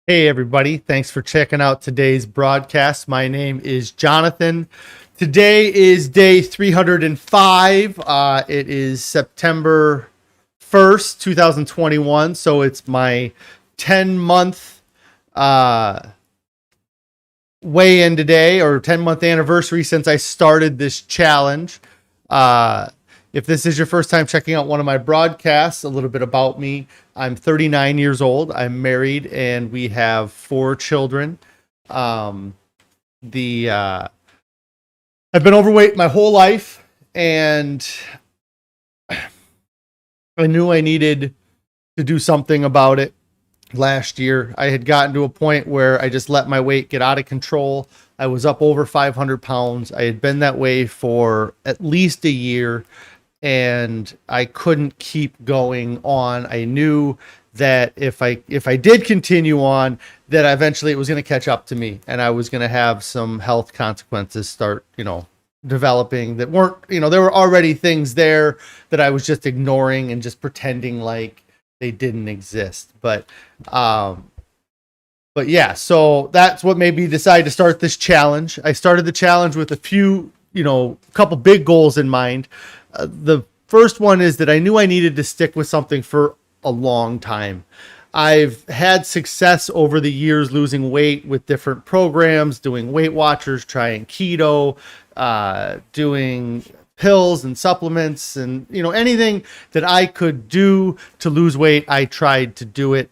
Hey, everybody. Thanks for checking out today's broadcast. My name is Jonathan. Today is day 305. It is September 1st, 2021. So it's my 10-month weigh-in today, or 10-month anniversary since I started this challenge. If this is your first time checking out one of my broadcasts, a little bit about me. I'm 39 years old. I'm married, and we have 4 children. I've been overweight my whole life, and I knew I needed to do something about it. Last year, I had gotten to a point where I just let my weight get out of control. I was up over 500 pounds. I had been that way for at least a year, and I couldn't keep going on. I knew that if I did continue on, that eventually it was going to catch up to me, and I was going to have some health consequences start, developing that weren't, there were already things there that I was just ignoring and just pretending like they didn't exist. But yeah, so that's what made me decide to start this challenge. I started the challenge with a few, couple big goals in mind. The first one is that I knew I needed to stick with something for a long time. I've had success over the years losing weight with different programs, doing Weight Watchers, trying keto, doing pills and supplements, and anything that I could do to lose weight, I tried to do it.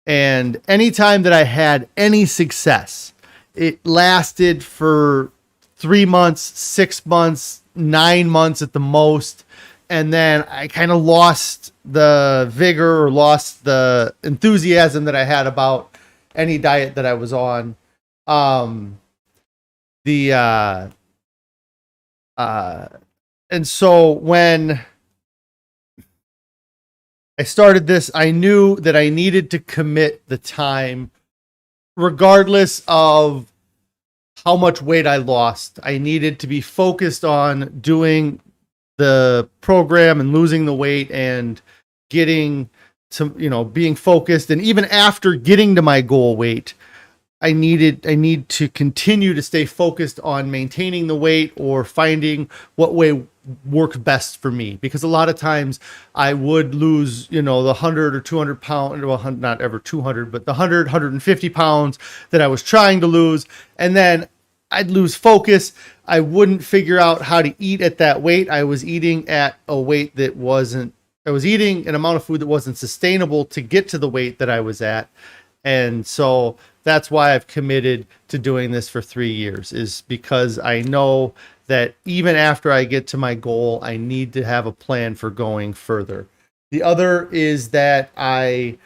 And anytime that I had any success, it lasted for 3 months, 6 months, 9 months at the most. And then I kind of lost the vigor or lost the enthusiasm that I had about any diet that I was on. And so when I started this, I knew that I needed to commit the time, regardless of how much weight I lost. I needed to be focused on doing the program and losing the weight and getting to, being focused. And even after getting to my goal weight, I need to continue to stay focused on maintaining the weight or finding what way works best for me. Because a lot of times I would lose, the 100 or 200 pound, well, not ever 200, but the 100, 150 pounds that I was trying to lose. And then I'd lose focus. I wouldn't figure out how to eat at that weight. I was eating at a weight that I was eating an amount of food that wasn't sustainable to get to the weight that I was at. And so that's why I've committed to doing this for 3 years, is because I know that even after I get to my goal, I need to have a plan for going further. The other is that I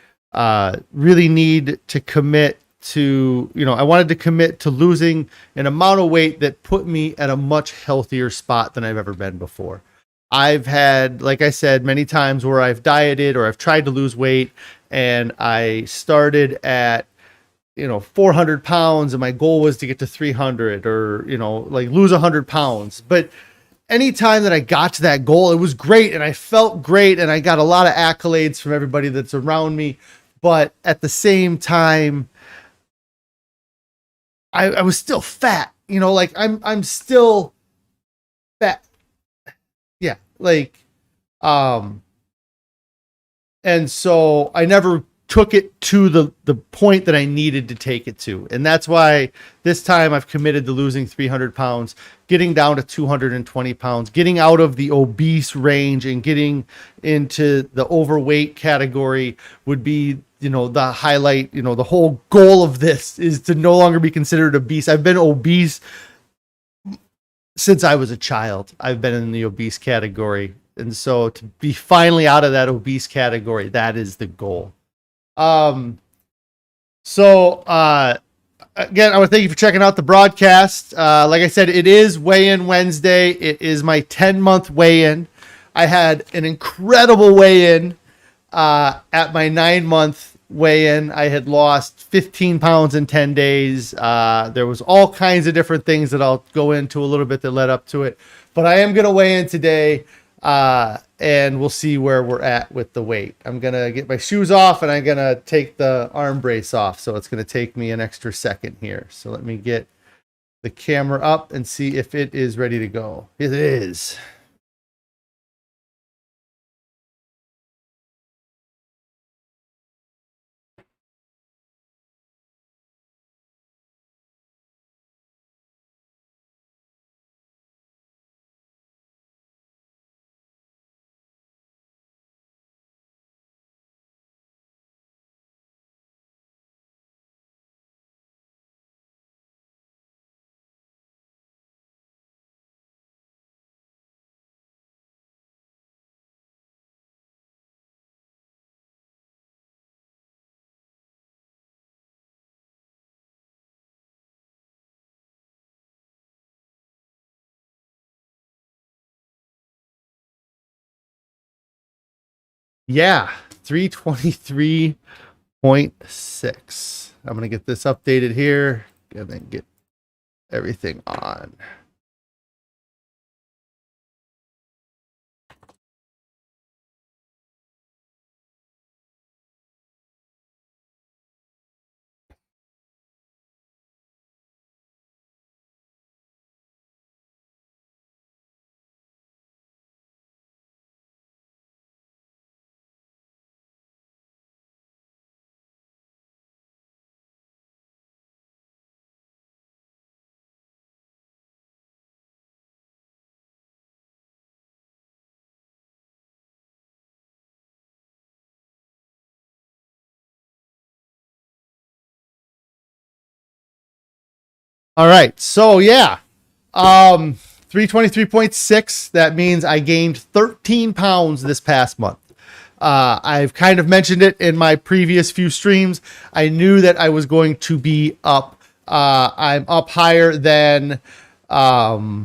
really need to commit to, I wanted to commit to losing an amount of weight that put me at a much healthier spot than I've ever been before. I've had, like I said, many times where I've dieted or I've tried to lose weight, and I started at 400 pounds, and my goal was to get to 300, or, like lose 100 pounds. But anytime that I got to that goal, it was great, and I felt great, and I got a lot of accolades from everybody that's around me. But at the same time, I was still fat, like I'm still fat. Yeah. Like, and so I never took it to the point that I needed to take it to. And that's why this time I've committed to losing 300 pounds, getting down to 220 pounds, getting out of the obese range and getting into the overweight category would be, the highlight. The whole goal of this is to no longer be considered obese. I've been obese since I was a child. I've been in the obese category. And so to be finally out of that obese category, that is the goal. Again, I want to thank you for checking out the broadcast. Like I said, it is weigh-in Wednesday. It is my 10-month weigh-in. I had an incredible weigh-in at my 9-month weigh-in. I had lost 15 pounds in 10 days. There was all kinds of different things that I'll go into a little bit that led up to it. But I am going to weigh in today. And we'll see where we're at with the weight. I'm going to get my shoes off and I'm going to take the arm brace off. So it's going to take me an extra second here. So let me get the camera up and see if it is ready to go. It is. Yeah, 323.6. I'm going to get this updated here and then get everything on. All right. So yeah, 323.6. That means I gained 13 pounds this past month. I've kind of mentioned it in my previous few streams. I knew that I was going to be up. I'm up higher than I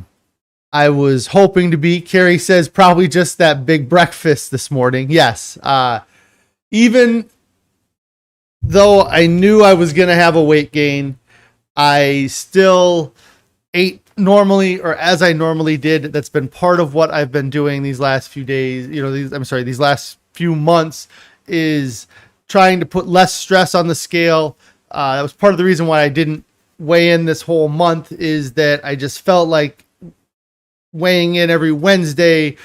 was hoping to be. Carrie says probably just that big breakfast this morning. Yes. Even though I knew I was going to have a weight gain, I still ate normally, or as I normally did. That's been part of what I've been doing these last few days. These last few months, is trying to put less stress on the scale. That was part of the reason why I didn't weigh in this whole month, is that I just felt like weighing in every Wednesday,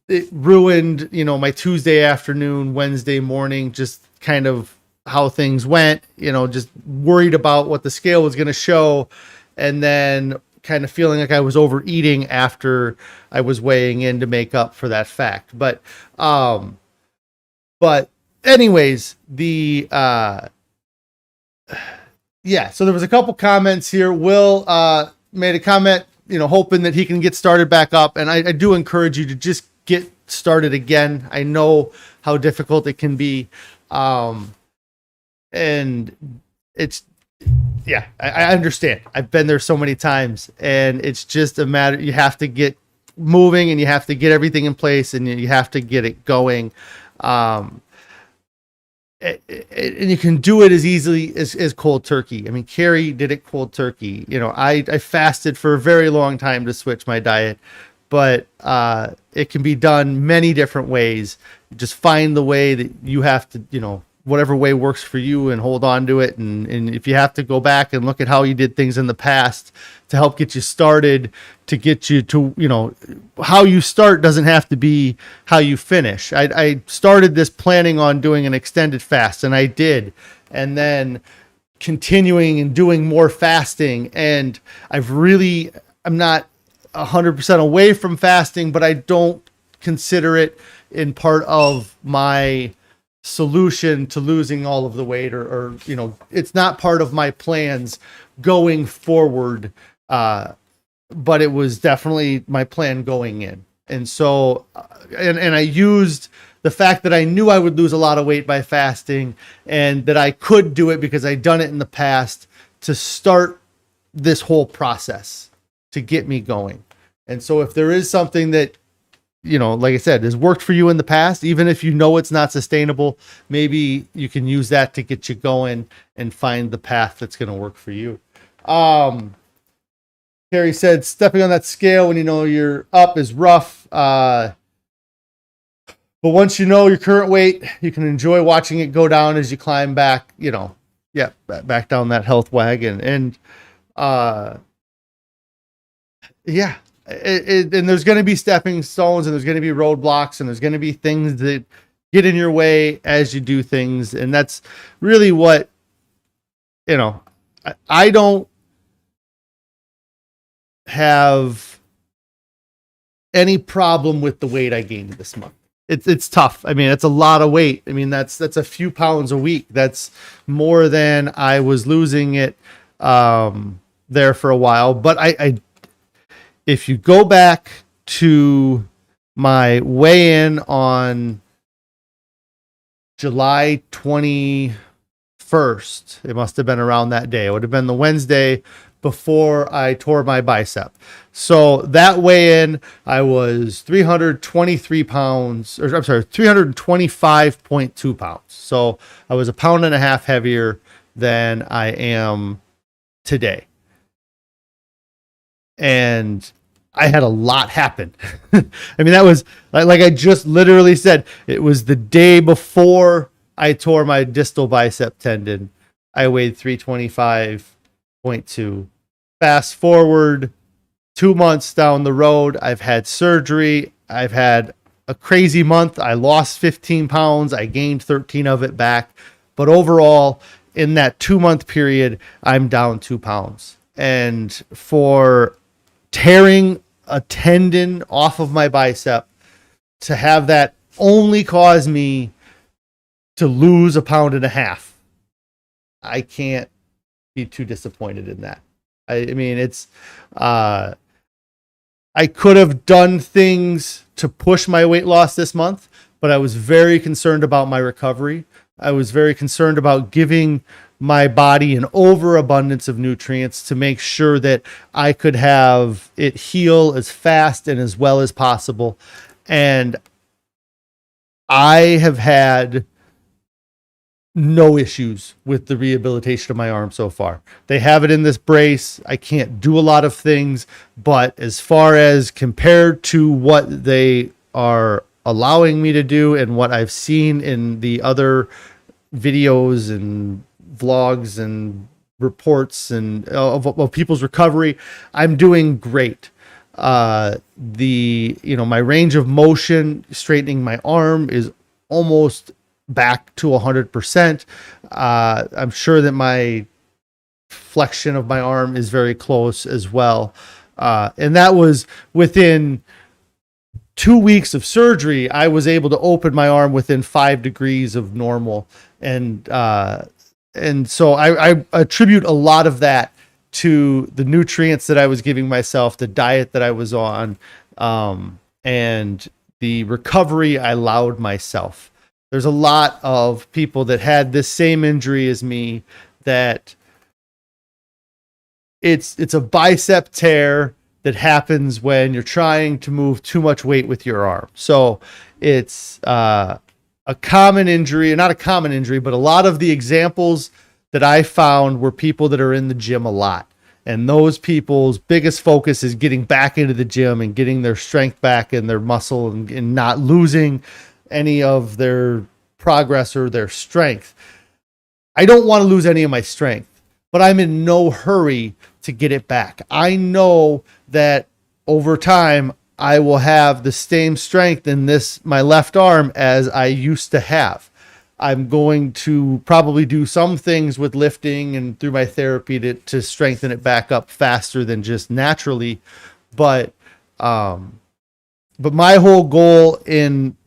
it ruined, my Tuesday afternoon, Wednesday morning, just kind of how things went, just worried about what the scale was going to show. And then kind of feeling like I was overeating after I was weighing in to make up for that fact. But anyways, so there was a couple comments here. Will made a comment, hoping that he can get started back up. And I do encourage you to just get started again. I know how difficult it can be. And it's, I understand. I've been there so many times, and it's just a matter. You have to get moving, and you have to get everything in place, and you have to get it going. And you can do it as easily as cold turkey. I mean, Carrie did it cold turkey. I fasted for a very long time to switch my diet, but it can be done many different ways. Just find the way that you have to, whatever way works for you, and hold on to it. And if you have to go back and look at how you did things in the past to help get you started, to get you to, how you start doesn't have to be how you finish. I started this planning on doing an extended fast, and I did. And then continuing and doing more fasting. And I'm not 100% away from fasting, but I don't consider it in part of my solution to losing all of the weight, or it's not part of my plans going forward. But it was definitely my plan going in. And so, and I used the fact that I knew I would lose a lot of weight by fasting, and that I could do it because I'd done it in the past, to start this whole process, to get me going. And so if there is something that, like I said, has worked for you in the past, even if it's not sustainable, maybe you can use that to get you going and find the path that's going to work for you. Carrie said, stepping on that scale when you're up is rough. But once you know your current weight, you can enjoy watching it go down as you climb back, back down that health wagon. And uh, yeah, and there's going to be stepping stones, and there's going to be roadblocks, and there's going to be things that get in your way as you do things. And that's really what, I don't have any problem with the weight I gained this month. It's tough. I mean, it's a lot of weight. I mean, that's a few pounds a week. That's more than I was losing it there for a while. But if you go back to my weigh-in on July 21st, it must have been around that day. It would have been the Wednesday before I tore my bicep. So that weigh-in, I was 323 pounds, or I'm sorry, 325.2 pounds. So I was 1.5 pounds heavier than I am today. And I had a lot happen. I mean, that was like I just literally said, it was the day before I tore my distal bicep tendon. I weighed 325.2. Fast forward 2 months down the road, I've had surgery. I've had a crazy month. I lost 15 pounds. I gained 13 of it back. But overall, in that 2-month period, I'm down 2 pounds. And for tearing a tendon off of my bicep, to have that only cause me to lose 1.5 pounds, I can't be too disappointed in that. I mean, it's I could have done things to push my weight loss this month, but I was very concerned about my recovery. I was very concerned about giving my body an overabundance of nutrients to make sure that I could have it heal as fast and as well as possible. And I have had no issues with the rehabilitation of my arm so far. They have it in this brace. I can't do a lot of things, but as far as compared to what they are allowing me to do and what I've seen in the other videos and vlogs and reports and of people's recovery, I'm doing great. My range of motion, straightening my arm, is almost back to 100%. I'm sure that my flexion of my arm is very close as well. And that was within 2 weeks of surgery. I was able to open my arm within 5 degrees of normal. And so I attribute a lot of that to the nutrients that I was giving myself, the diet that I was on, and the recovery I allowed myself. There's a lot of people that had this same injury as me that it's a bicep tear that happens when you're trying to move too much weight with your arm. So it's a common injury, not a common injury, but a lot of the examples that I found were people that are in the gym a lot. And those people's biggest focus is getting back into the gym and getting their strength back and their muscle and not losing any of their progress or their strength. I don't want to lose any of my strength, but I'm in no hurry to get it back. I know that over time I will have the same strength in my left arm as I used to have. I'm going to probably do some things with lifting and through my therapy to strengthen it back up faster than just naturally. But my whole goal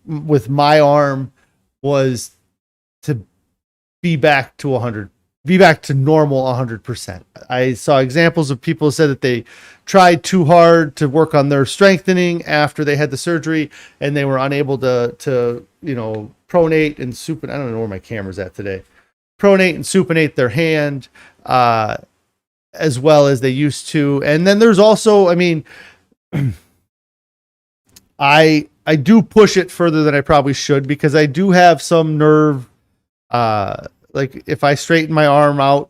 with my arm was to be back to normal 100%. I saw examples of people who said that they tried too hard to work on their strengthening after they had the surgery and they were unable to pronate and supinate. I don't know where my camera's at today. Pronate and supinate their hand as well as they used to. And then there's also, I do push it further than I probably should because I do have some nerve. Like if I straighten my arm out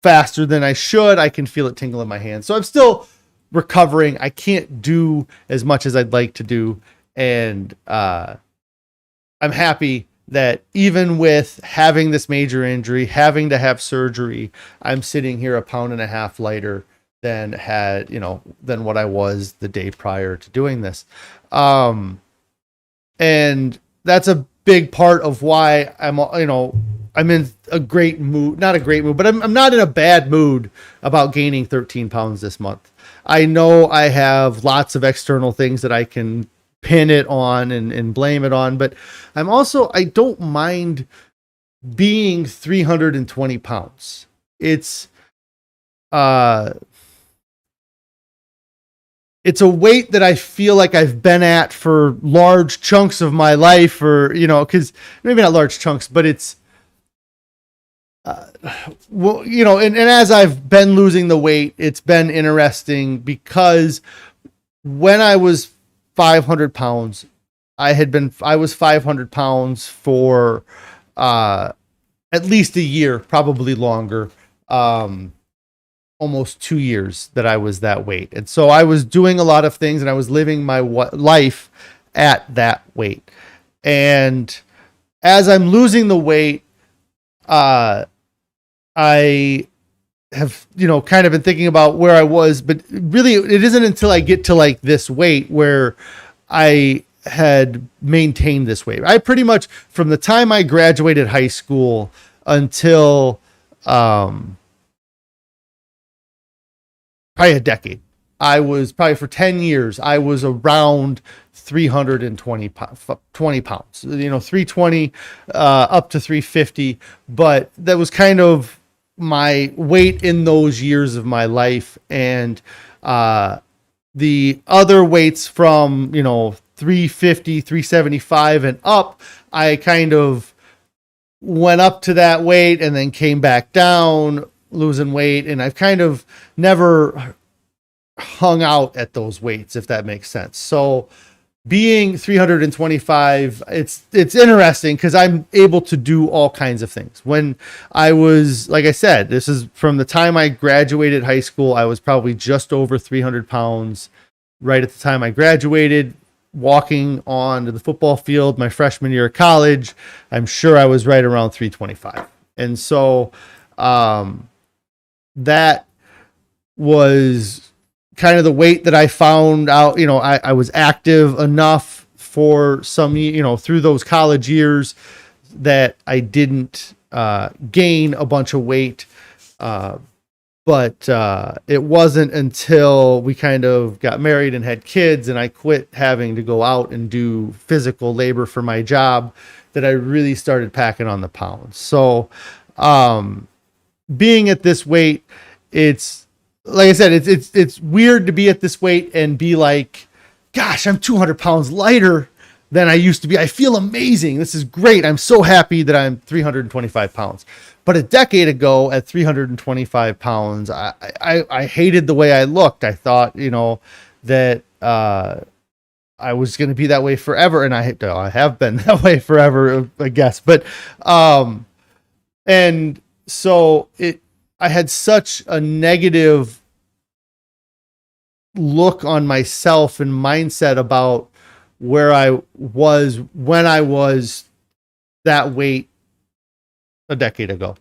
faster than I should, I can feel it tingle in my hand. So I'm still recovering. I can't do as much as I'd like to do. And I'm happy that even with having this major injury, having to have surgery, I'm sitting here 1.5 pounds lighter than than what I was the day prior to doing this. And that's a big part of why I'm in a great mood, not a great mood, but I'm not in a bad mood about gaining 13 pounds this month. I know I have lots of external things that I can pin it on and blame it on, but I don't mind being 320 pounds. It's a weight that I feel like I've been at for large chunks of my life, or, because maybe not large chunks, but it's, and as I've been losing the weight, it's been interesting because when I was 500 pounds, I was 500 pounds for, at least a year, probably longer. Almost 2 years that I was that weight. And so I was doing a lot of things and I was living my life at that weight. And as I'm losing the weight, I have, kind of been thinking about where I was, but really it isn't until I get to like this weight where I had maintained this weight. I pretty much, from the time I graduated high school until, probably a decade. I was probably for 10 years, I was around 320 pounds, 320 up to 350. But that was kind of my weight in those years of my life. And the other weights from, 350, 375 and up, I kind of went up to that weight and then came back down, losing weight, and I've kind of never hung out at those weights, if that makes sense. So being 325, it's interesting because I'm able to do all kinds of things. When I was, like I said, this is from the time I graduated high school, I was probably just over 300 pounds right at the time I graduated, walking onto the football field my freshman year of college. I'm sure I was right around 325. And so that was kind of the weight that I found out. I was active enough for some, through those college years that I didn't gain a bunch of weight. But it wasn't until we kind of got married and had kids and I quit having to go out and do physical labor for my job that I really started packing on the pounds. So, being at this weight, it's like I said, it's weird to be at this weight and be like, gosh, I'm 200 pounds lighter than I used to be. I feel amazing. This is great. I'm so happy that I'm 325 pounds. But a decade ago at 325 pounds, I hated the way I looked. I thought, that I was going to be that way forever. And I have been that way forever, I guess. But, and so I had such a negative look on myself and mindset about where I was when I was that weight a decade ago.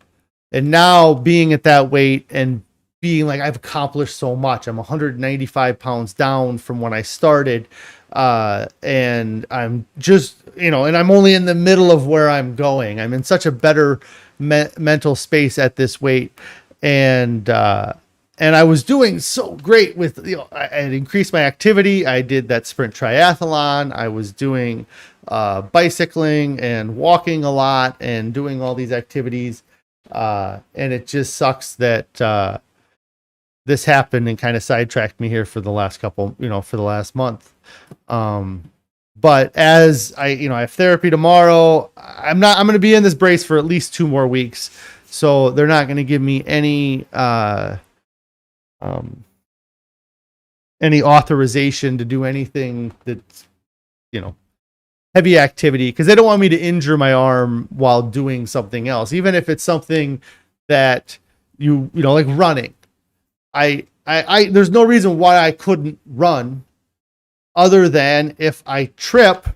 And now being at that weight and being like, I've accomplished so much. I'm 195 pounds down from when I started. And I'm just, and I'm only in the middle of where I'm going. I'm in such a better mental space at this weight. And I was doing so great with, I had increased my activity. I did that sprint triathlon. I was doing bicycling and walking a lot and doing all these activities. And it just sucks that this happened and kind of sidetracked me here for the last couple, for the last month. But as I have therapy tomorrow, I'm going to be in this brace for at least 2 more weeks. So they're not going to give me any authorization to do anything that's, heavy activity, because they don't want me to injure my arm while doing something else, even if it's something that like running. I there's no reason why I couldn't run other than if I trip,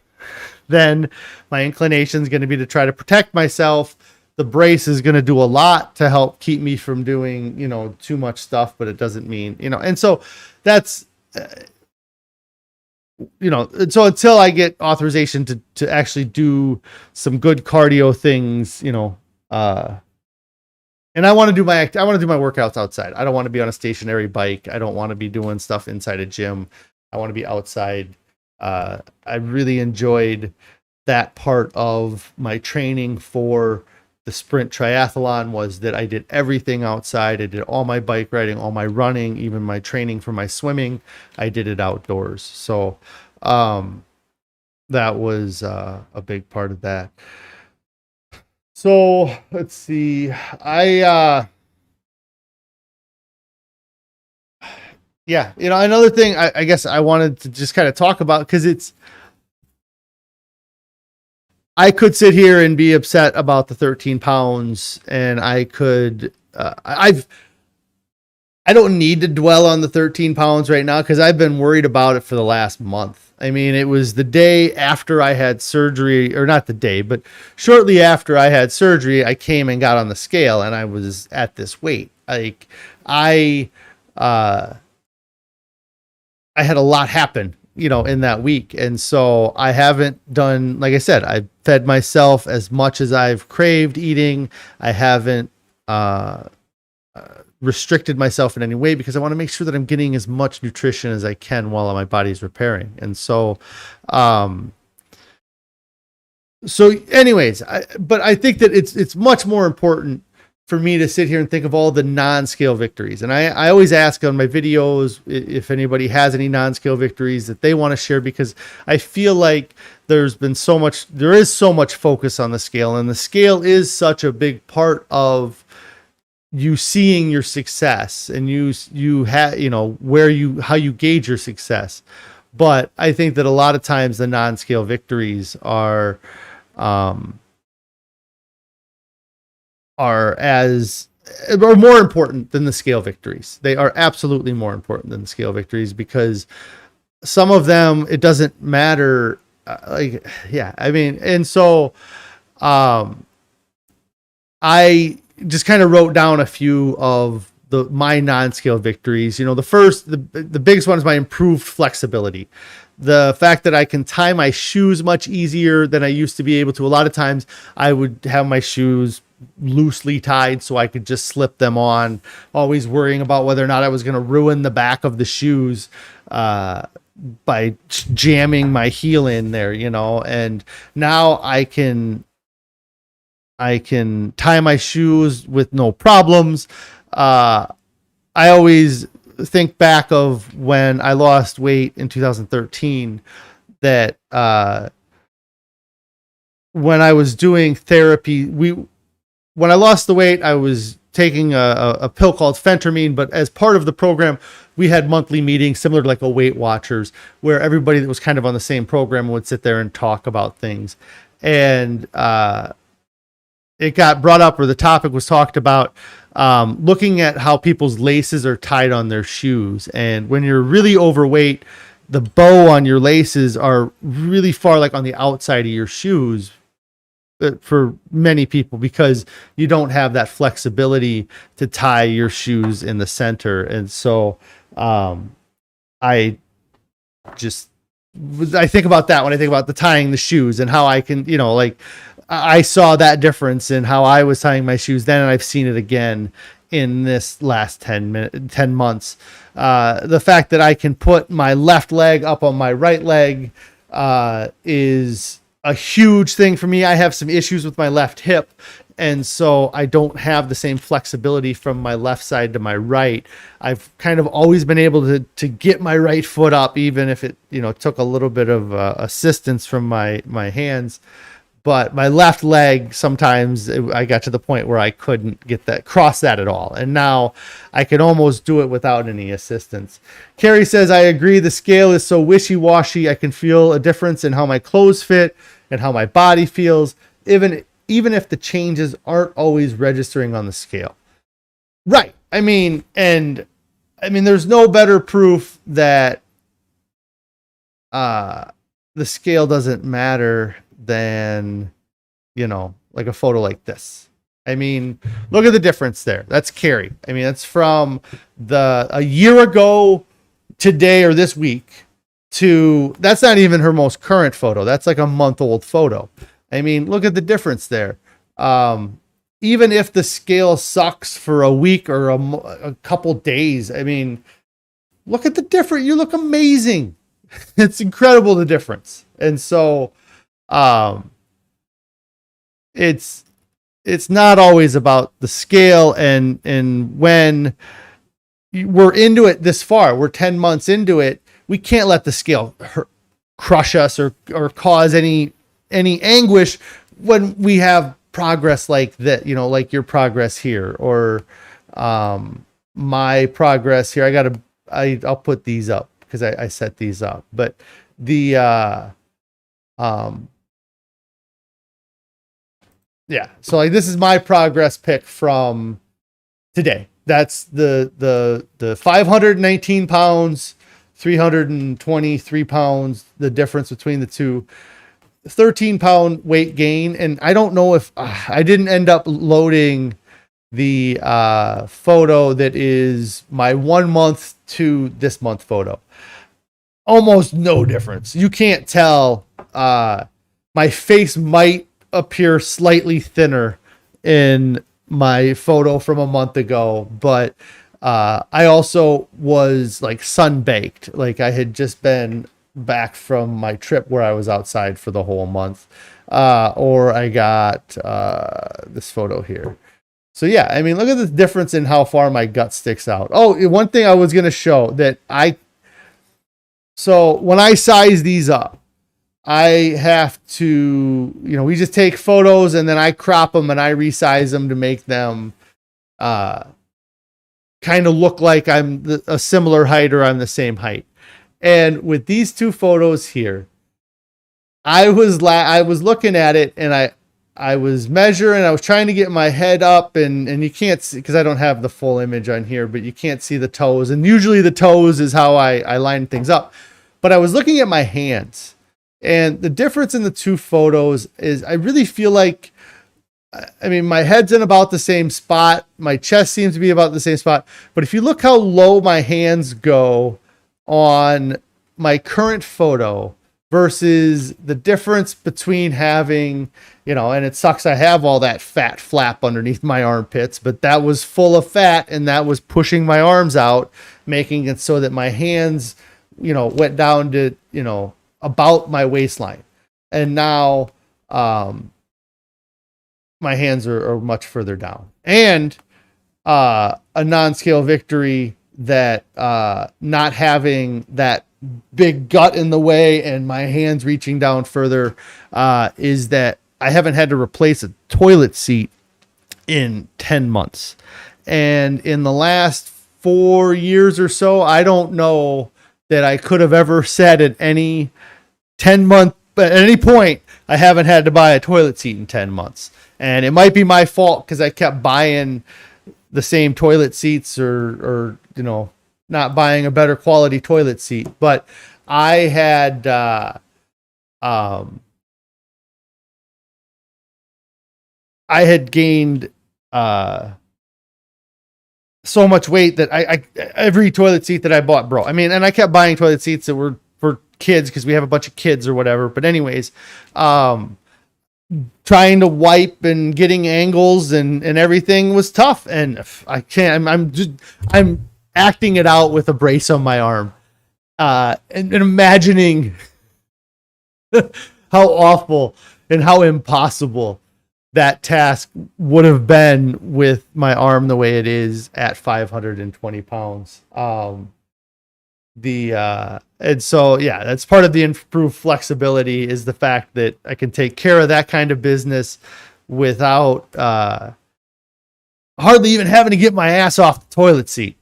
then my inclination is going to be to try to protect myself. The brace is going to do a lot to help keep me from doing, too much stuff, but it doesn't mean, and so that's, so until I get authorization to actually do some good cardio things, and I want to do my workouts outside. I don't want to be on a stationary bike. I don't want to be doing stuff inside a gym. I want to be outside. I really enjoyed that part of my training for the sprint triathlon, was that I did everything outside. I did all my bike riding, all my running, even my training for my swimming. I did it outdoors. So that was a big part of that. So let's see. Yeah, another thing I guess I wanted to just kind of talk about, because I could sit here and be upset about the 13 pounds, and I could, I don't need to dwell on the 13 pounds right now, because I've been worried about it for the last month. I mean, it was the day after I had surgery, or not the day, but shortly after I had surgery, I came and got on the scale, and I was at this weight. Like, I had a lot happen, in that week. And so I haven't done, like I said, I fed myself as much as I've craved eating. I haven't restricted myself in any way, because I want to make sure that I'm getting as much nutrition as I can while my body's repairing. And so, anyways, but I think that it's much more important for me to sit here and think of all the non-scale victories. And I always ask on my videos if anybody has any non-scale victories that they want to share, because I feel like there is so much focus on the scale, and the scale is such a big part of you seeing your success, and you have, how you gauge your success. But I think that a lot of times the non-scale victories are more important than the scale victories. They are absolutely more important than the scale victories, because some of them, it doesn't matter. And so I just kind of wrote down a few of my non-scale victories. The biggest one is my improved flexibility. The fact that I can tie my shoes much easier than I used to be able to. A lot of times I would have my shoes loosely tied so I could just slip them on, always worrying about whether or not I was going to ruin the back of the shoes by jamming my heel in there, and now I can tie my shoes with no problems. I always think back of when I lost weight in 2013, that when I was doing therapy, when I lost the weight, I was taking a pill called phentermine, but as part of the program, we had monthly meetings similar to like a Weight Watchers, where everybody that was kind of on the same program would sit there and talk about things. And it got brought up, or the topic was talked about, looking at how people's laces are tied on their shoes. And when you're really overweight, the bow on your laces are really far, like on the outside of your shoes, for many people, because you don't have that flexibility to tie your shoes in the center. And so I think about that when I think about the tying the shoes, and how I can, I saw that difference in how I was tying my shoes then, and I've seen it again in this last 10 months. The fact that I can put my left leg up on my right leg is a huge thing for me. I have some issues with my left hip, and so I don't have the same flexibility from my left side to my right. I've kind of always been able to get my right foot up, even if it, took a little bit of assistance from my hands. But my left leg, sometimes I got to the point where I couldn't cross that at all. And now I can almost do it without any assistance. Carrie says, I agree. The scale is so wishy-washy. I can feel a difference in how my clothes fit and how my body feels, even if the changes aren't always registering on the scale. Right. I mean, there's no better proof that the scale doesn't matter than, like a photo like this. I mean, look at the difference there. That's Carrie. I mean, that's from a year ago today or this week to, that's not even her most current photo. That's like a month old photo. I mean, look at the difference there. Even if the scale sucks for a week or a couple days, I mean, look at the difference. You look amazing. It's incredible, the difference. And so, it's not always about the scale, and when we're into it this far, we're 10 months into it, we can't let the scale crush us or cause any anguish when we have progress like that, like your progress here, or my progress here. I'll put these up because I set these up, but yeah, so like this is my progress pick from today. That's the 519 pounds, 323 pounds, the difference between the two. 13-pound weight gain. And I don't know if I didn't end up loading the photo that is my 1 month to this month photo. Almost no difference. You can't tell. My face might appear slightly thinner in my photo from a month ago, but I also was like sun-baked. Like I had just been back from my trip where I was outside for the whole month. Or I got this photo here. So yeah, I mean, look at the difference in how far my gut sticks out. Oh, one thing I was going to show that so when I size these up, I have to, we just take photos and then I crop them and I resize them to make them kind of look like I'm a similar height or I'm the same height. And with these two photos here, I was looking at it and I was measuring, I was trying to get my head up, and you can't see because I don't have the full image on here, but you can't see the toes. And usually the toes is how I line things up. But I was looking at my hands. And the difference in the two photos is I really feel like, I mean, my head's in about the same spot. My chest seems to be about the same spot. But if you look how low my hands go on my current photo versus the difference between having, and it sucks I have all that fat flap underneath my armpits, but that was full of fat and that was pushing my arms out, making it so that my hands, went down to, about my waistline. And now my hands are much further down. And a non-scale victory that not having that big gut in the way and my hands reaching down further is that I haven't had to replace a toilet seat in 10 months. And in the last 4 years or so, I don't know that I could have ever said at any 10-month, but at any point, I haven't had to buy a toilet seat in 10 months. And it might be my fault because I kept buying the same toilet seats or not buying a better quality toilet seat. But I had, gained, so much weight that I every toilet seat that I bought broke. I mean, and I kept buying toilet seats that were for kids because we have a bunch of kids or whatever. But anyways, trying to wipe and getting angles and everything was tough. And I can't, I'm acting it out with a brace on my arm, and imagining how awful and how impossible that task would have been with my arm the way it is at 520 pounds. And so, yeah, that's part of the improved flexibility is the fact that I can take care of that kind of business without hardly even having to get my ass off the toilet seat.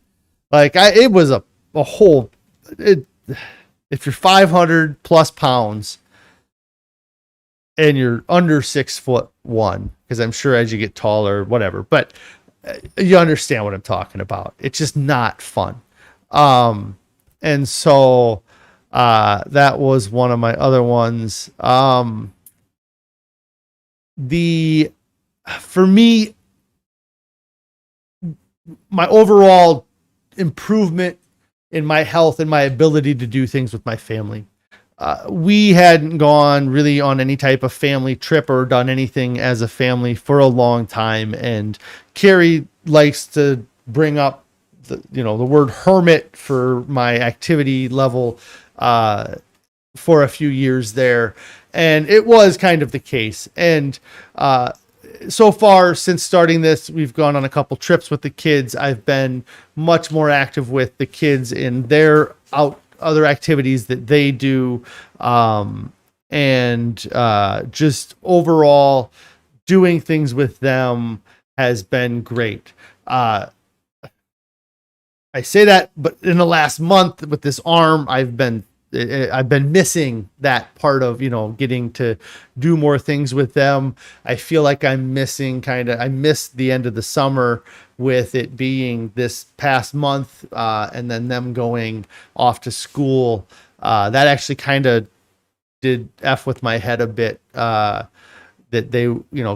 Like it was a whole, if you're 500 plus pounds and you're under 6'1", because I'm sure as you get taller, whatever, but you understand what I'm talking about. It's just not fun. And so That was one of my other ones. For me, my overall improvement in my health and my ability to do things with my family. We hadn't gone really on any type of family trip or done anything as a family for a long time. And Carrie likes to bring up the word hermit for my activity level, for a few years there. And it was kind of the case. And, so far since starting this, we've gone on a couple trips with the kids. I've been much more active with the kids in their other activities that they do. And just overall doing things with them has been great. I say that, but in the last month with this arm, I've been missing that part of, getting to do more things with them. I feel like I'm missing I missed the end of the summer with it being this past month, and then them going off to school. That actually kind of did F with my head a bit, that they,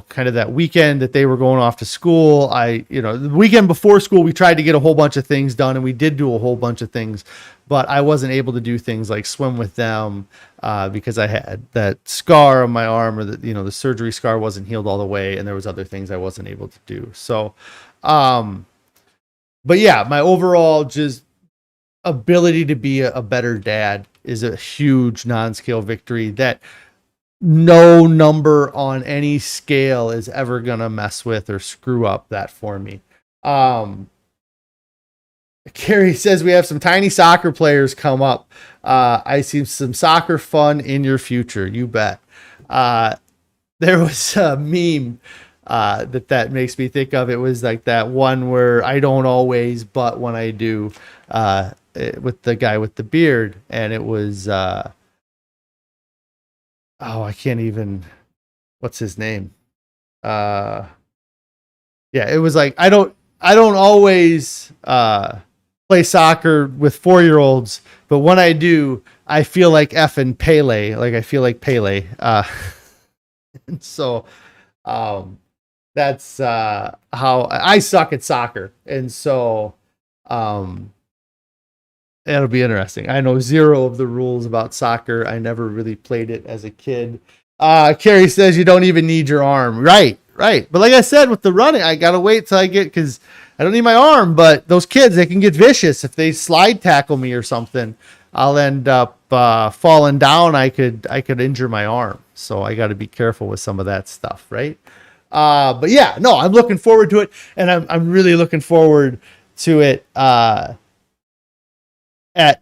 kind of that weekend that they were going off to school. The weekend before school, we tried to get a whole bunch of things done, and we did do a whole bunch of things, but I wasn't able to do things like swim with them, because I had that scar on my arm, or the surgery scar wasn't healed all the way. And there was other things I wasn't able to do. So, but yeah, my overall just ability to be a better dad is a huge Nonscale victory that no number on any scale is ever gonna mess with or screw up that for me. Carrie says we have some tiny soccer players come up. I see some soccer fun in your future. You bet. There was a meme that makes me think of. It was like that one where I don't always, but when I do, with the guy with the beard, and it was I can't even, what's his name? Yeah, it was like, I don't always play soccer with 4-year-olds, but when I do, I feel like effing Pele. Like I feel like Pele. And so, that's how I suck at soccer. And so, it'll be interesting. I know zero of the rules about soccer. I never really played it as a kid. Carrie says you don't even need your arm. Right. But like I said, with the running, I got to wait till I get, because I don't need my arm, but those kids, they can get vicious. If they slide tackle me or something, I'll end up falling down. I could injure my arm. So I got to be careful with some of that stuff. Right. But yeah, no, I'm looking forward to it. And I'm really looking forward to it, at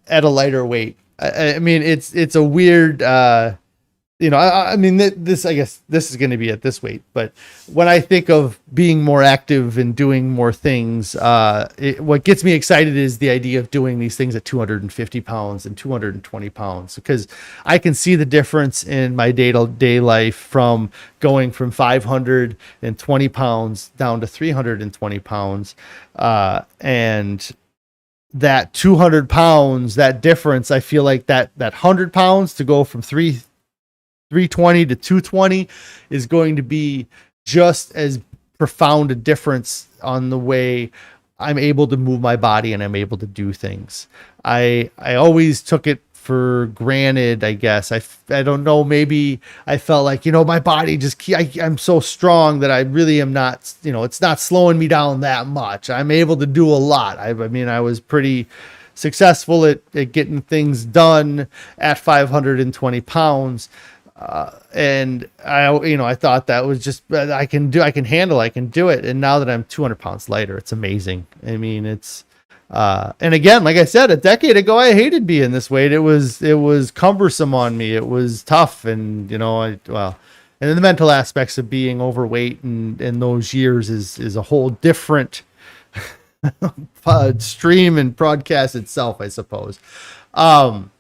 a lighter weight. I mean, it's a weird, I mean, this, I guess this is going to be at this weight, but when I think of being more active and doing more things, what gets me excited is the idea of doing these things at 250 pounds and 220 pounds, because I can see the difference in my day-to-day life from going from 520 pounds down to 320 pounds. And that 200 pounds, that difference, I feel like that 100 pounds to go from 320 to 220 is going to be just as profound a difference on the way I'm able to move my body and I'm able to do things. I always took it for granted, I guess. I don't know, maybe I felt like, my body I'm so strong that I really am not, it's not slowing me down that much. I'm able to do a lot. I mean, I was pretty successful at getting things done at 520 pounds. And I thought that was just, I can do it. And now that I'm 200 pounds lighter, it's amazing. I mean, it's, and again, like I said, a decade ago, I hated being this weight. It was cumbersome on me. It was tough. And, and then the mental aspects of being overweight in those years is a whole different stream and broadcast itself, I suppose. And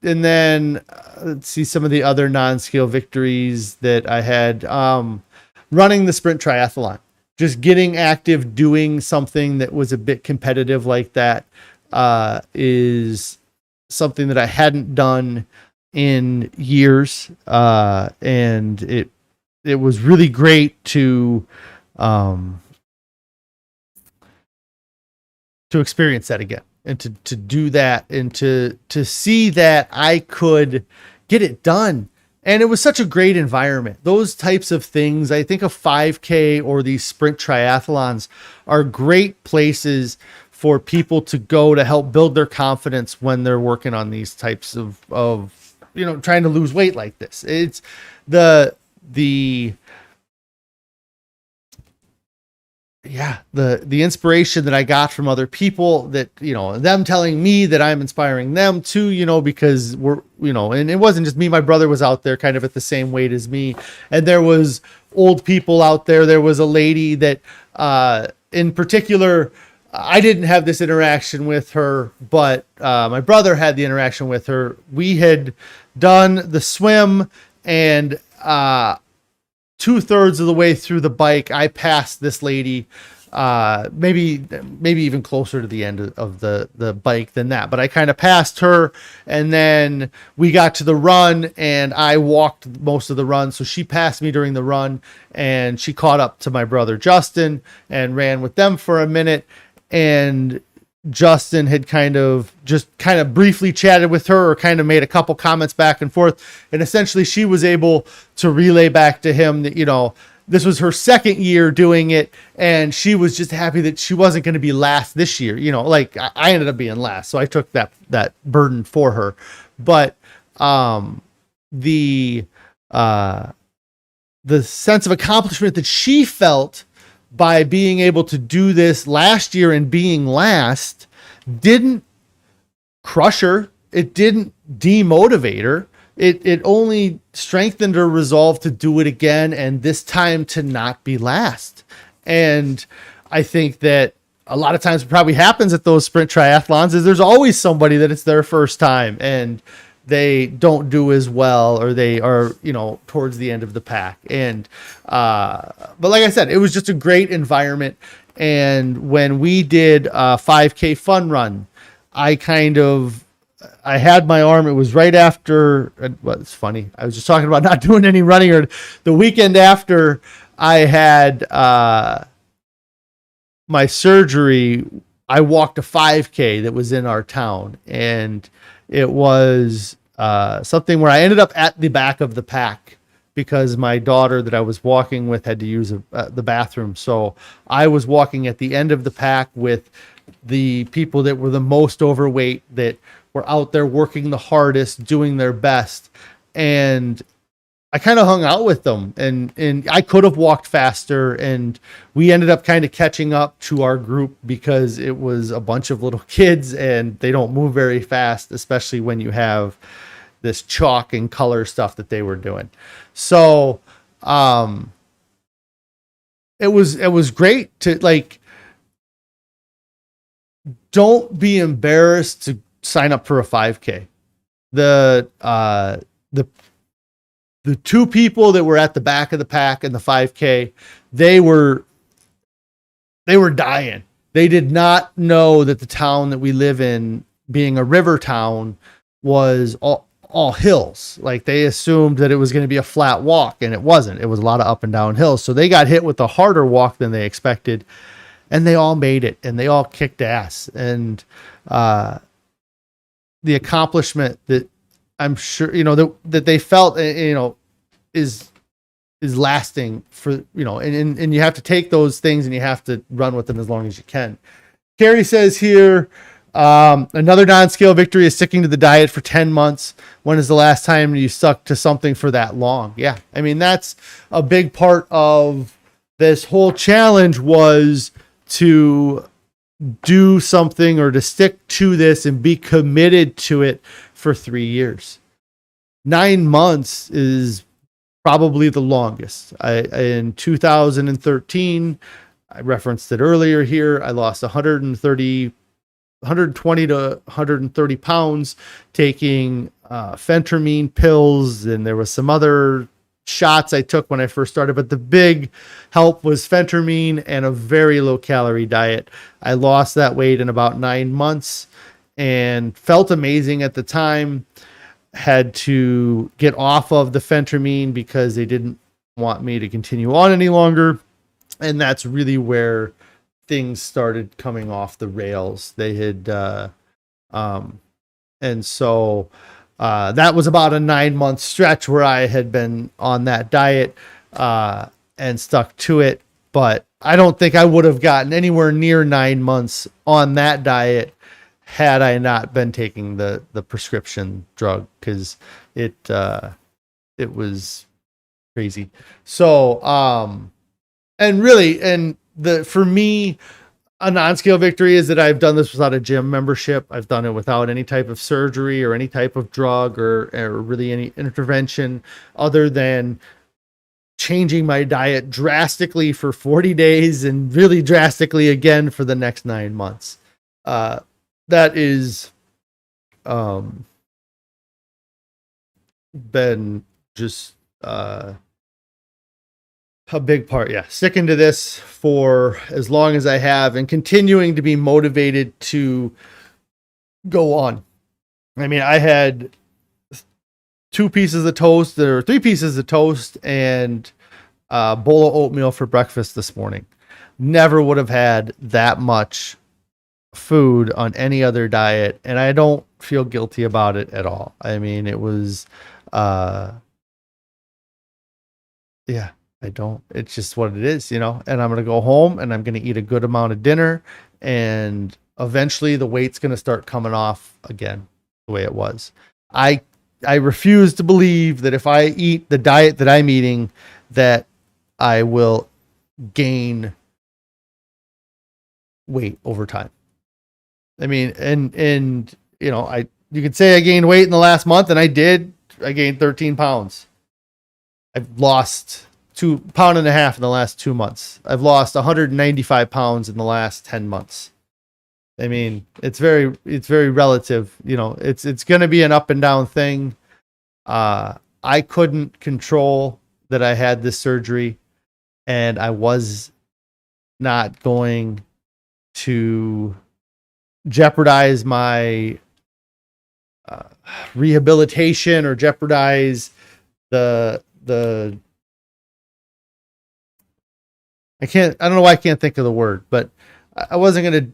then let's see some of the other Nonscale victories that I had, running the sprint triathlon. just getting active, doing something that was a bit competitive like that is something that I hadn't done in years. And it was really great to experience that again, and to do that, and to see that I could get it done. And it was such a great environment. Those types of things, I think a 5K or these sprint triathlons are great places for people to go to help build their confidence when they're working on these types of trying to lose weight like this. It's the inspiration that I got from other people, that, them telling me that I'm inspiring them too, because and it wasn't just me, my brother was out there kind of at the same weight as me. And there was old people out there. There was a lady that, in particular, I didn't have this interaction with her, but, my brother had the interaction with her. We had done the swim, and, 2/3 of the way through the bike, I passed this lady, maybe even closer to the end of the bike than that. But I kind of passed her, and then we got to the run, and I walked most of the run. So she passed me during the run, and she caught up to my brother Justin and ran with them for a minute. And Justin had kind of briefly chatted with her, or kind of made a couple comments back and forth. And essentially she was able to relay back to him that, this was her second year doing it, and she was just happy that she wasn't going to be last this year. Like I ended up being last, so I took that burden for her. But the sense of accomplishment that she felt by being able to do this last year and being last didn't crush her. It didn't demotivate her. It only strengthened her resolve to do it again, and this time to not be last. And I think that a lot of times what probably happens at those sprint triathlons is there's always somebody that it's their first time and they don't do as well, or they are, towards the end of the pack. And, but like I said, it was just a great environment. And when we did a 5K fun run, I had my arm, it was right after, well, it's funny. I was just talking about not doing any running, or the weekend after I had, my surgery, I walked a 5K that was in our town, and it was something where I ended up at the back of the pack because my daughter that I was walking with had to use the bathroom. So I was walking at the end of the pack with the people that were the most overweight, that were out there working the hardest, doing their best. And I kind of hung out with them, and I could have walked faster, and we ended up kind of catching up to our group because it was a bunch of little kids and they don't move very fast, especially when you have this chalk and color stuff that they were doing. So, it was great to, don't be embarrassed to sign up for a 5K. The two people that were at the back of the pack in the 5K, they were dying. They did not know that the town that we live in, being a river town, was all hills. Like, they assumed that it was going to be a flat walk, and it wasn't. It was a lot of up and down hills. So they got hit with a harder walk than they expected, and they all made it, and they all kicked ass. And the accomplishment that I'm sure, that they felt, is lasting for, and you have to take those things and you have to run with them as long as you can. Carrie says here, another Nonscale victory is sticking to the diet for 10 months. When is the last time you stuck to something for that long? Yeah. I mean, that's a big part of this whole challenge, was to do something, or to stick to this and be committed to it for 3 years. 9 months is probably the longest. In 2013, I referenced it earlier here, I lost 120 to 130 pounds taking phentermine pills, and there was some other shots I took when I first started, but the big help was phentermine and a very low calorie diet. I lost that weight in about 9 months and felt amazing at the time. Had to get off of the phentermine because they didn't want me to continue on any longer. And that's really where things started coming off the rails. They had, and so that was about a 9-month stretch where I had been on that diet and stuck to it. But I don't think I would have gotten anywhere near 9 months on that diet had I not been taking the prescription drug, because it was crazy. So, for me, a Nonscale victory is that I've done this without a gym membership. I've done it without any type of surgery or any type of drug or really any intervention other than changing my diet drastically for 40 days and really drastically again for the next 9 months. That is been just a big part. Yeah, sticking to this for as long as I have and continuing to be motivated to go on. I mean, I had 2 pieces of toast or 3 pieces of toast and a bowl of oatmeal for breakfast this morning. Never would have had that much food on any other diet, and I don't feel guilty about it at all. I mean, it was yeah, I don't. It's just what it is, and I'm going to go home and I'm going to eat a good amount of dinner, and eventually the weight's going to start coming off again the way it was. I refuse to believe that if I eat the diet that I'm eating that I will gain weight over time. I mean, and you could say I gained weight in the last month, and I did. I gained 13 pounds. I've lost 2.5 pounds in the last 2 months. I've lost 195 pounds in the last 10 months. I mean, it's very relative. It's going to be an up and down thing. I couldn't control that I had this surgery, and I was not going to jeopardize my rehabilitation or jeopardize I don't know why I can't think of the word, but I wasn't going to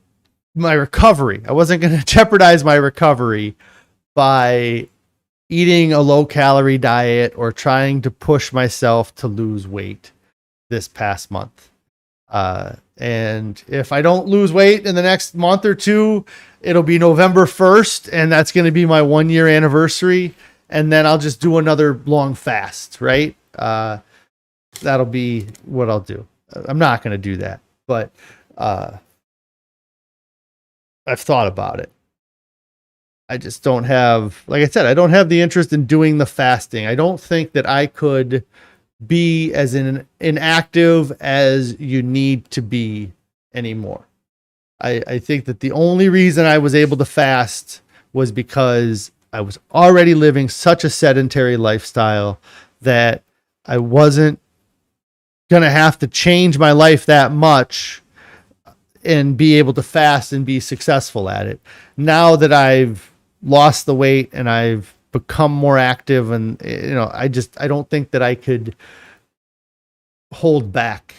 my recovery. I wasn't going to jeopardize my recovery by eating a low calorie diet or trying to push myself to lose weight this past month. And if I don't lose weight in the next month or two, it'll be November 1st, and that's going to be my 1-year anniversary. And then I'll just do another long fast, right? That'll be what I'll do. I'm not going to do that, but I've thought about it. I just don't have, like I said, I don't have the interest in doing the fasting. I don't think that I could be as inactive as you need to be anymore. I think that the only reason I was able to fast was because I was already living such a sedentary lifestyle that I wasn't going to have to change my life that much and be able to fast and be successful at it. Now that I've lost the weight and I've become more active, and I don't think that I could hold back.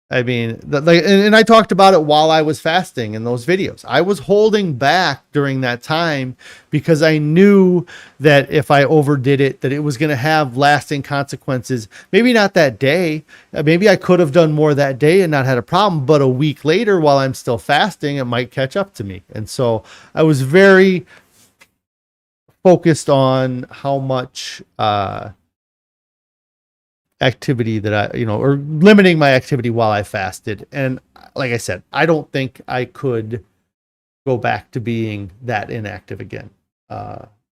I mean, and I talked about it while I was fasting in those videos. I was holding back during that time because I knew that if I overdid it, that it was going to have lasting consequences. Maybe not that day. Maybe I could have done more that day and not had a problem, but a week later while I'm still fasting, it might catch up to me. And so I was very focused on how much activity that or limiting my activity while I fasted. And like I said, I don't think I could go back to being that inactive again,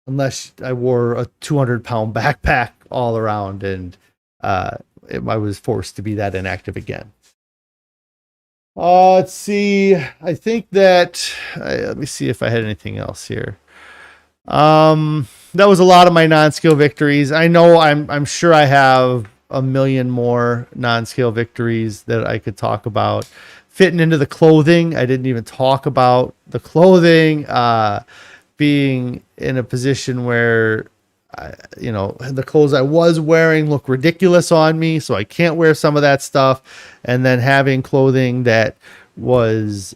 unless I wore a 200-pound backpack all around and I was forced to be that inactive again. Let's see. I think that let me see if I had anything else here. That was a lot of my Nonscale victories. I know I'm sure I have a million more non-scale victories that I could talk about. Fitting into the clothing, I didn't even talk about the clothing. Being in a position where the clothes I was wearing look ridiculous on me, so I can't wear some of that stuff. And then having clothing that was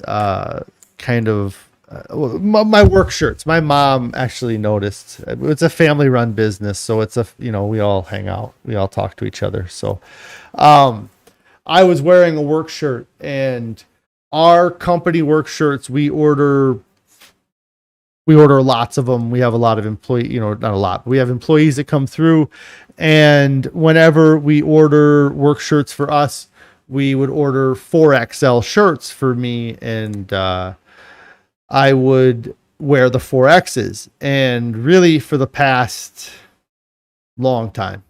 kind of my work shirts. My mom actually noticed. It's a family run business, so we all hang out, we all talk to each other. So I was wearing a work shirt, and our company work shirts, we order lots of them. We have a lot of not a lot, but we have employees that come through. And whenever we order work shirts for us, we would order 4XL shirts for me. And I would wear the 4Xs. And really for the past long time,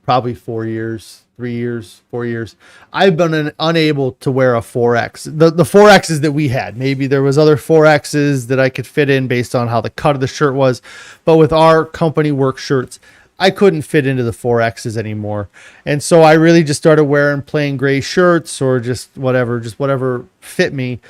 probably 4 years, 3 years, 4 years, I've been unable to wear a 4X. The 4Xs that we had, maybe there was other 4Xs that I could fit in based on how the cut of the shirt was. But with our company work shirts, I couldn't fit into the 4Xs anymore. And so I really just started wearing plain gray shirts or just whatever fit me.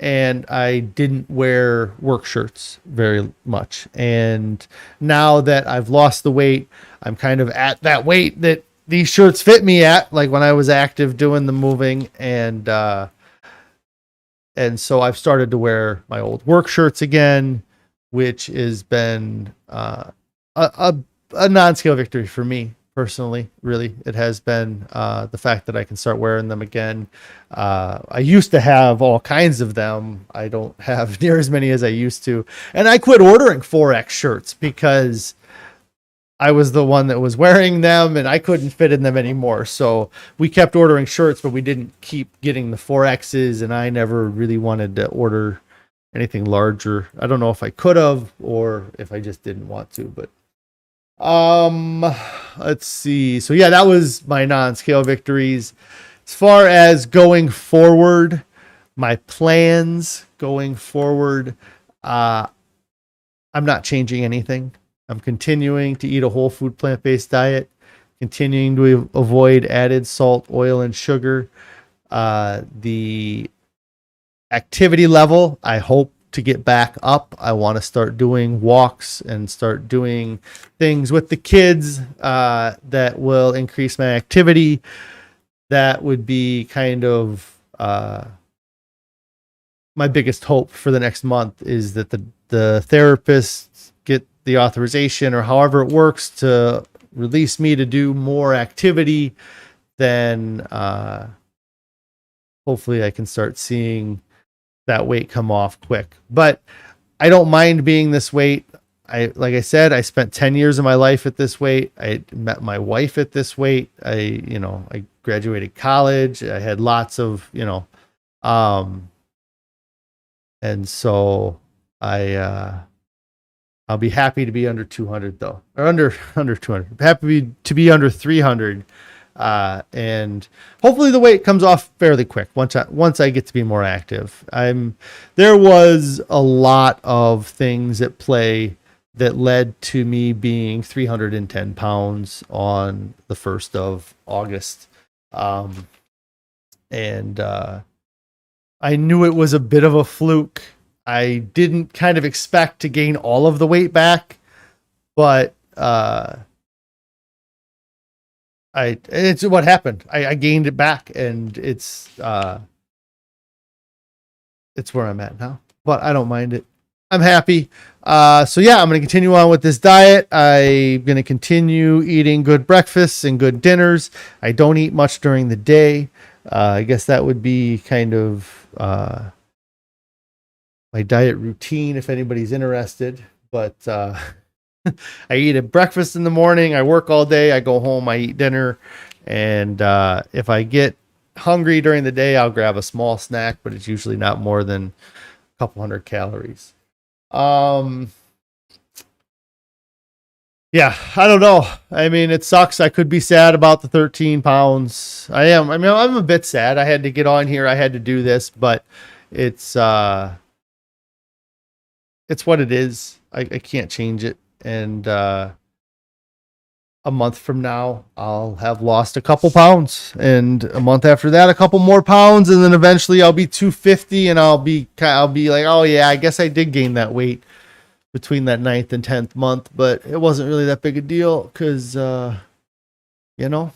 And I didn't wear work shirts very much. And now that I've lost the weight, I'm kind of at that weight that these shirts fit me at, like when I was active doing the moving. And so I've started to wear my old work shirts again, which has been a non-scale victory for me personally. Really, it has been the fact that I can start wearing them again. I used to have all kinds of them. I don't have near as many as I used to. And I quit ordering 4X shirts because I was the one that was wearing them and I couldn't fit in them anymore. So we kept ordering shirts, but we didn't keep getting the 4Xs, and I never really wanted to order anything larger. I don't know if I could have or if I just didn't want to, but let's see. So yeah, that was my non-scale victories. As far as going forward, my plans going forward, I'm not changing anything. I'm continuing to eat a whole food plant-based diet, continuing to avoid added salt, oil, and sugar. The activity level, I hope to get back up. I want to start doing walks and start doing things with the kids that will increase my activity. That would be kind of my biggest hope for the next month, is that the therapists get the authorization, or however it works, to release me to do more activity. Then hopefully I can start seeing that weight come off quick. But I don't mind being this weight. Like I said, I spent 10 years of my life at this weight. I met my wife at this weight. I graduated college. I had lots of, and so I'll be happy to be under 200 though, or under 200. Happy to be under 300. And hopefully the weight comes off fairly quick once I get to be more active. There was a lot of things at play that led to me being 310 pounds on the 1st of August. And I knew it was a bit of a fluke. I didn't kind of expect to gain all of the weight back, but it's what happened. I gained it back, and it's where I'm at now. But I don't mind it. I'm happy. So yeah, I'm going to continue on with this diet. I'm going to continue eating good breakfasts and good dinners. I don't eat much during the day. I guess that would be kind of my diet routine if anybody's interested. But I eat a breakfast in the morning. I work all day. I go home. I eat dinner. And if I get hungry during the day, I'll grab a small snack, but it's usually not more than a couple hundred calories. Yeah, I don't know. I mean, it sucks. I could be sad about the 13 pounds. I am. I mean, I'm a bit sad. I had to get on here. I had to do this, but it's what it is. I can't change it. And a month from now, I'll have lost a couple pounds, and a month after that, a couple more pounds, and then eventually I'll be 250, and I'll be like, oh yeah, I guess I did gain that weight between that 9th and 10th month, but it wasn't really that big a deal because, you know,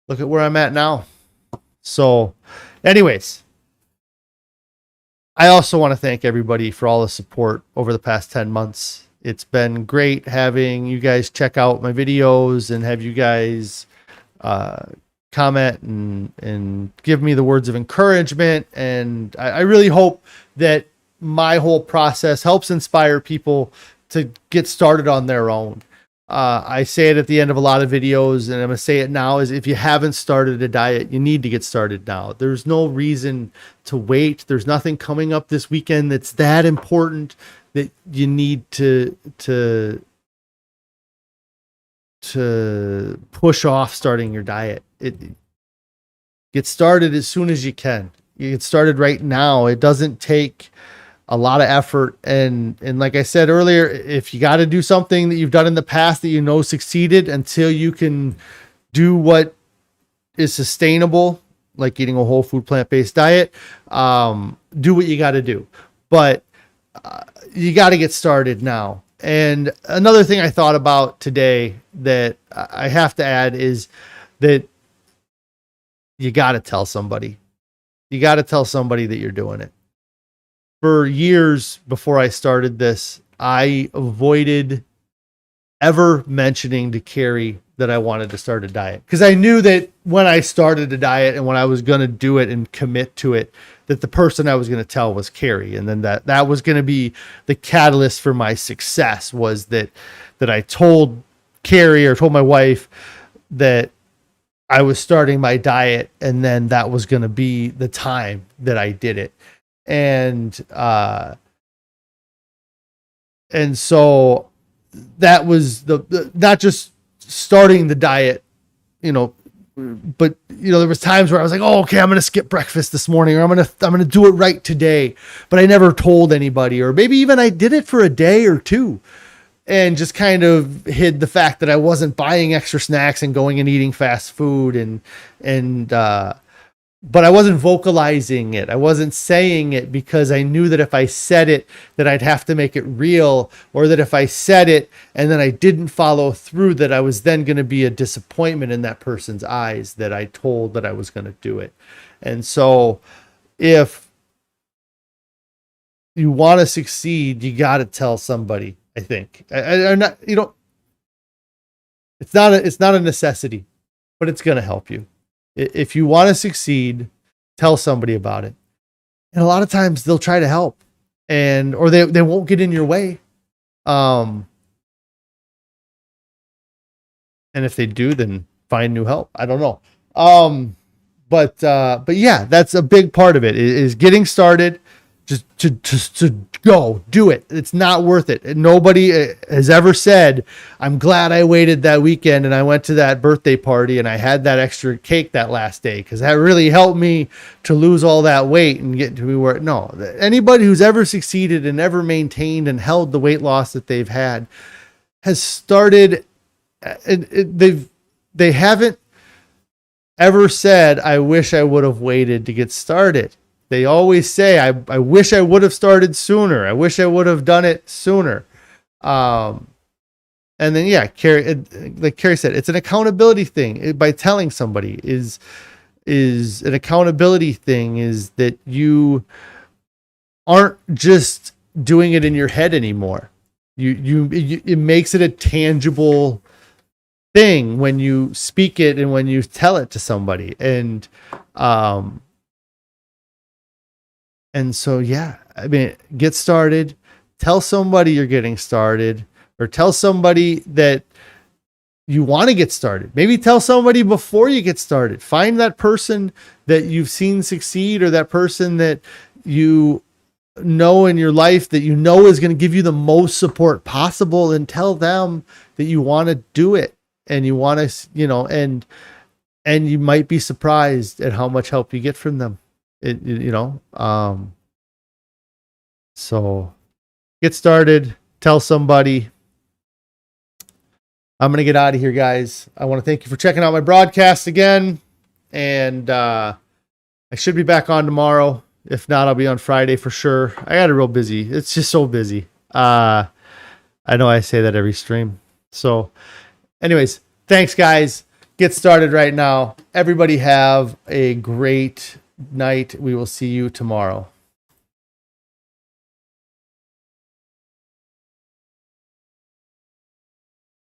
look at where I'm at now. So, anyways, I also want to thank everybody for all the support over the past 10 months. It's been great having you guys check out my videos and have you guys comment and give me the words of encouragement. And I really hope that my whole process helps inspire people to get started on their own. I say it at the end of a lot of videos, and I'm going to say it now, is if you haven't started a diet, you need to get started now. There's no reason to wait. There's nothing coming up this weekend that's that important that you need to push off starting your diet. Get started as soon as you can. You get started right now. It doesn't take a lot of effort. And like I said earlier, if you got to do something that you've done in the past that you know succeeded, until you can do what is sustainable, like eating a whole food plant-based diet, do what you got to do. But you got to get started now. And another thing I thought about today that I have to add is that you got to tell somebody. You got to tell somebody that you're doing it. For years before I started this, I avoided ever mentioning to Carrie that I wanted to start a diet, because I knew that when I started a diet and when I was going to do it and commit to it, that the person I was going to tell was Carrie. And then that was going to be the catalyst for my success, was that I told Carrie, or told my wife, that I was starting my diet, and then that was going to be the time that I did it. And so that was the not just starting the diet, but there was times where I was like, oh, okay, I'm going to skip breakfast this morning, or I'm going to do it right today. But I never told anybody, or maybe even I did it for a day or two and just kind of hid the fact that I wasn't buying extra snacks and going and eating fast food but I wasn't vocalizing it. I wasn't saying it because I knew that if I said it, that I'd have to make it real, or that if I said it and then I didn't follow through, that I was then going to be a disappointment in that person's eyes that I told that I was going to do it. And so if you want to succeed, you got to tell somebody, I think. I'm not, it's not a necessity, but it's going to help you. If you want to succeed, tell somebody about it. And a lot of times they'll try to help, or they won't get in your way. And if they do, then find new help. I don't know. But yeah, that's a big part of it, is getting started. Just to go do it. It's not worth it. Nobody has ever said, I'm glad I waited that weekend and I went to that birthday party and I had that extra cake that last day, because that really helped me to lose all that weight and get to where. No, anybody who's ever succeeded and ever maintained and held the weight loss that they've had has started. They haven't ever said, I wish I would have waited to get started. They always say, I wish I would have started sooner. I wish I would have done it sooner. And then, yeah, Carrie, like Carrie said, it's an accountability thing. By telling somebody is an accountability thing, is that you aren't just doing it in your head anymore. It makes it a tangible thing when you speak it and when you tell it to somebody. And so, yeah, I mean, get started, tell somebody you're getting started, or tell somebody that you want to get started. Maybe tell somebody before you get started. Find that person that you've seen succeed, or that person that you know in your life that is going to give you the most support possible, and tell them that you want to do it, and you want to, and you might be surprised at how much help you get from them. So get started, tell somebody, I'm going to get out of here, guys. I want to thank you for checking out my broadcast again. And I should be back on tomorrow. If not, I'll be on Friday for sure. I got it real busy. It's just so busy. I know I say that every stream. So anyways, thanks, guys. Get started right now. Everybody have a great night. We will see you tomorrow.